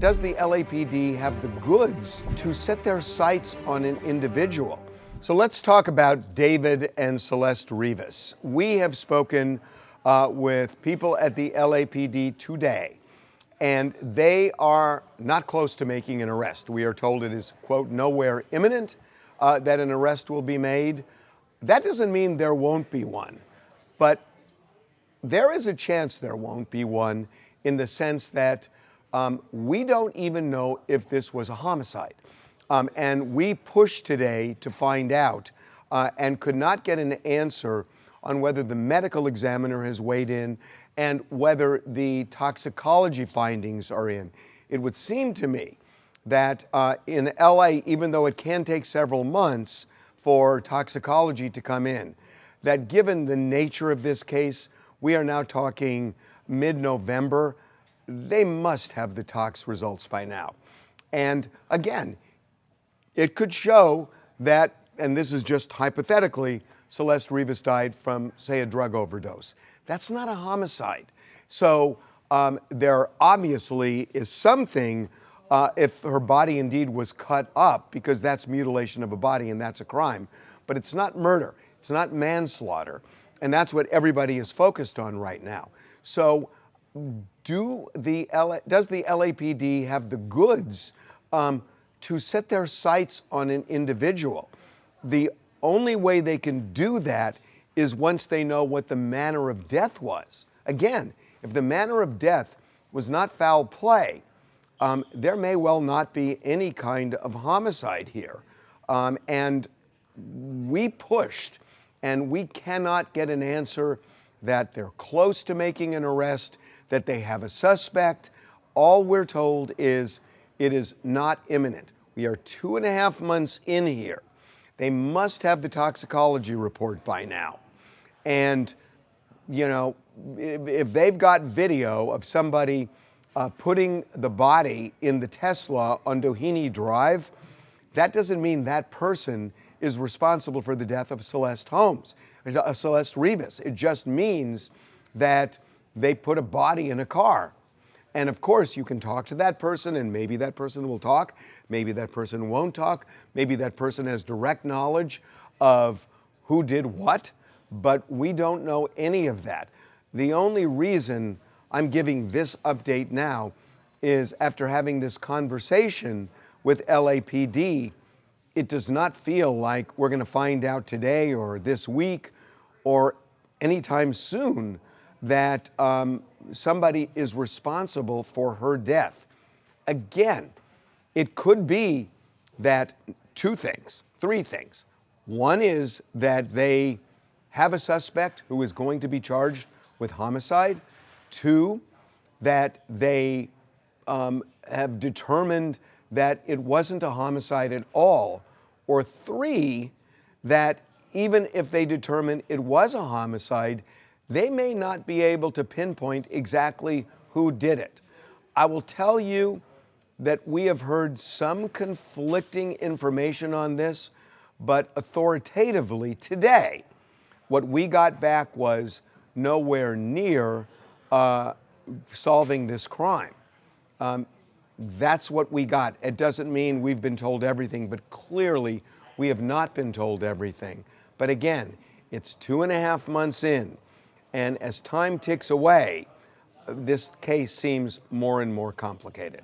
does the LAPD have the goods to set their sights on an individual? So let's talk about David and Celeste Rivas. We have spoken with people at the LAPD today, and they are not close to making an arrest. We are told it is, quote, nowhere imminent that an arrest will be made. That doesn't mean there won't be one, but there is a chance there won't be one in the sense that we don't even know if this was a homicide. And we pushed today to find out and could not get an answer on whether the medical examiner has weighed in and whether the toxicology findings are in. It would seem to me that in LA, even though it can take several months for toxicology to come in, that given the nature of this case, we are now talking mid-November, they must have the tox results by now. And again, it could show that, and this is just hypothetically, Celeste Rivas died from, say, a drug overdose. That's not a homicide. So there obviously is something, if her body indeed was cut up, because that's mutilation of a body and that's a crime, but it's not murder, it's not manslaughter, and that's what everybody is focused on right now. So does the LAPD have the goods to set their sights on an individual? The only way they can do that is once they know what the manner of death was. Again, if the manner of death was not foul play, there may well not be any kind of homicide here. And we pushed, and we cannot get an answer that they're close to making an arrest, that they have a suspect. All we're told is it is not imminent. We are 2.5 months in here. They must have the toxicology report by now. And, you know, if they've got video of somebody putting the body in the Tesla on Doheny Drive, that doesn't mean that person is responsible for the death of Celeste Rivas. It just means that they put a body in a car. And of course, you can talk to that person, and maybe that person will talk, maybe that person won't talk, maybe that person has direct knowledge of who did what, but we don't know any of that. The only reason I'm giving this update now is after having this conversation with LAPD, it does not feel like we're going to find out today or this week or anytime soon that somebody is responsible for her death. Again, it could be that three things. One is that they have a suspect who is going to be charged with homicide. Two, that they have determined that it wasn't a homicide at all. Or three, that even if they determine it was a homicide, they may not be able to pinpoint exactly who did it. I will tell you that we have heard some conflicting information on this, but authoritatively today, what we got back was nowhere near solving this crime. That's what we got. It doesn't mean we've been told everything, but clearly we have not been told everything. But again, it's 2.5 months in, and as time ticks away, this case seems more and more complicated.